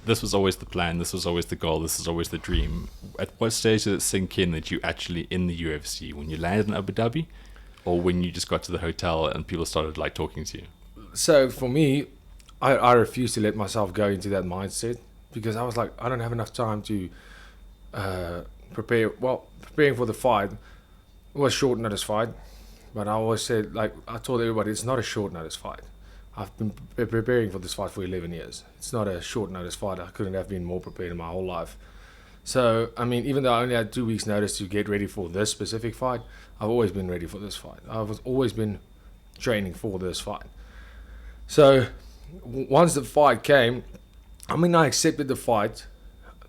this was always the plan, this was always the goal, this was always the dream. At what stage did it sink in that you actually in the UFC? When you landed in Abu Dhabi, or when you just got to the hotel and people started like talking to you? So for me, I refused to let myself go into that mindset because I was like, I don't have enough time to prepare. Well, preparing for the fight was short notice fight, but I always said, like, I told everybody, it's not a short notice fight. I've been preparing for this fight for 11 years. It's not a short notice fight. I couldn't have been more prepared in my whole life. So, I mean, even though I only had 2 weeks notice to get ready for this specific fight, I've always been ready for this fight. I've always been training for this fight. So, once the fight came, I mean, I accepted the fight.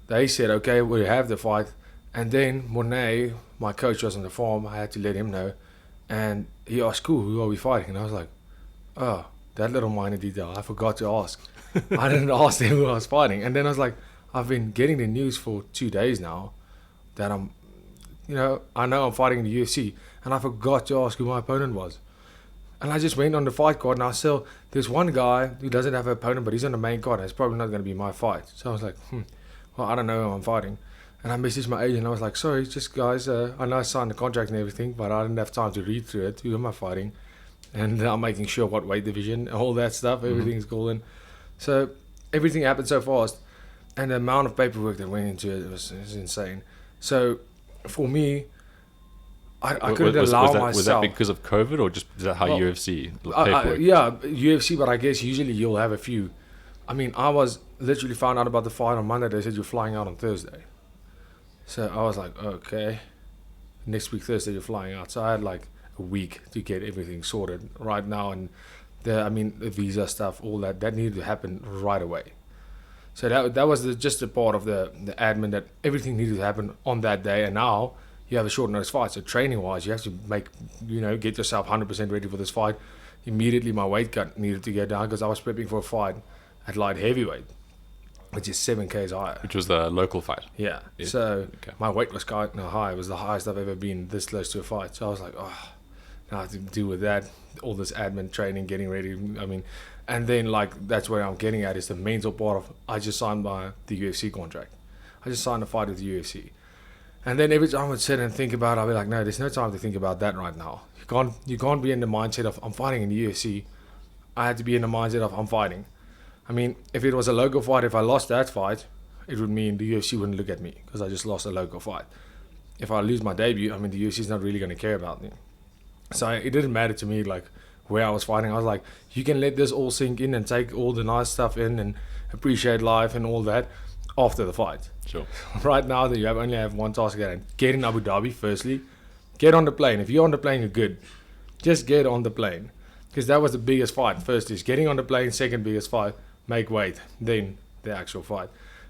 They said, okay, we have the fight. And then Monet, my coach, was on the farm. I had to let him know. And he asked, cool, who are we fighting? And I was like, oh, that little minor detail, I forgot to ask. I didn't ask them who I was fighting. And then I was like, I've been getting the news for 2 days now that I know I'm fighting in the UFC. And I forgot to ask who my opponent was. And I just went on the fight card and I saw there's one guy who doesn't have an opponent, but he's on the main card. And it's probably not going to be my fight. So I was like, well, I don't know who I'm fighting. And I messaged my agent and I was like, sorry, just guys, I know I signed the contract and everything, but I didn't have time to read through it. Who am I fighting? And I'm making sure what weight division, all that stuff, everything's golden. So everything happened so fast. And the amount of paperwork that went into it was insane. So for me, I couldn't allow myself. Was that because of COVID or just is that how UFC paperwork? Yeah, UFC, but I guess usually you'll have a few. I mean, I was literally found out about the fight on Monday. They said you're flying out on Thursday. So I was like, okay. Next week, Thursday, you're flying out. So I had like a week to get everything sorted right now. And the visa stuff, all that needed to happen right away. So that was just a part of the admin that everything needed to happen on that day. And now you have a short notice fight. So training wise, you have to get yourself 100% ready for this fight. Immediately my weight cut needed to get down because I was prepping for a fight at light heavyweight, which is 7 kgs higher. Which was the local fight. Yeah. So my weight was quite high. It was the highest I've ever been this close to a fight. So I was like, oh, now I have to deal with that. All this admin training, getting ready. I mean, and then like that's where I'm getting at is the mental part of I just signed the UFC contract. I just signed a fight with the UFC. And then every time I would sit and think about it, I'll be like, no, there's no time to think about that right now. You can't be in the mindset of I'm fighting in the UFC. I had to be in the mindset of I'm fighting. I mean, if it was a local fight, if I lost that fight, it would mean the UFC wouldn't look at me because I just lost a local fight. If I lose my debut, I mean, the UFC is not really going to care about me. So it didn't matter to me like where I was fighting. I was like, you can let this all sink in and take all the nice stuff in and appreciate life and all that after the fight. Sure. Right now, that you only have one task at hand. Get in Abu Dhabi, firstly. Get on the plane. If you're on the plane, you're good. Just get on the plane. Because that was the biggest fight. First is getting on the plane. Second biggest fight, make weight. Then the actual fight.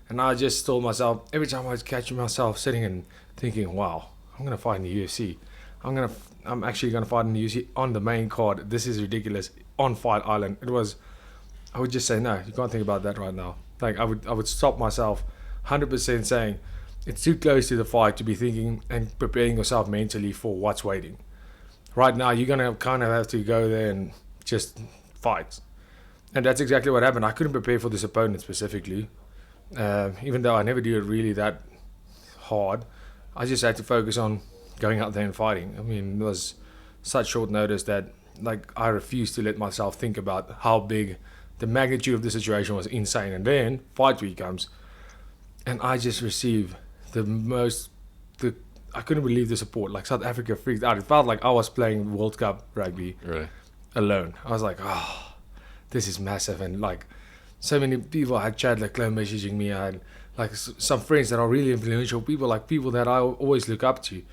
And I just told myself, every time I was catching myself sitting and thinking, wow, I'm going to fight in the UFC. I'm actually going to fight in the UFC on the main card. This is ridiculous. On Fight Island. I would just say, no, you can't think about that right now. Like I would stop myself 100% saying it's too close to the fight to be thinking and preparing yourself mentally for what's waiting. Right now, you're going to kind of have to go there and just fight. And that's exactly what happened. I couldn't prepare for this opponent specifically. Even though I never do it really that hard, I just had to focus on going out there and fighting. I mean, it was such short notice that like I refused to let myself think about how big the magnitude of the situation was insane. And then fight week comes and I just received I couldn't believe the support. Like South Africa freaked out. It felt like I was playing World Cup rugby alone. I was like, oh, this is massive. And like so many people, I had Chad Leclerc messaging me. I had like some friends that are really influential people, like people that I always look up to.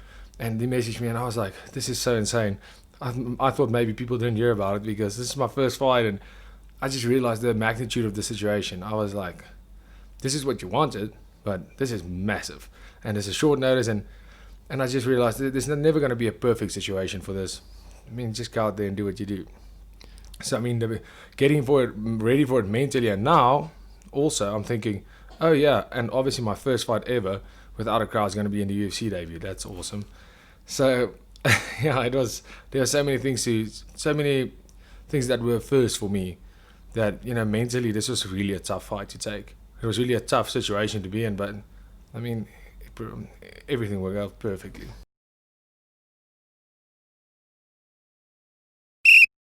And they messaged me and I was like, this is so insane. I thought maybe people didn't hear about it because this is my first fight. And I just realized the magnitude of the situation. I was like, this is what you wanted, but this is massive. And it's a short notice. And I just realized that there's never going to be a perfect situation for this. I mean, just go out there and do what you do. So, I mean, getting ready for it mentally. And now, also, I'm thinking, oh, yeah. And obviously, my first fight ever without a crowd is going to be in the UFC debut. That's awesome. So, yeah, there were so many things that were first for me that, mentally, this was really a tough fight to take. it was really a tough situation to be in, but I mean, everything worked out perfectly.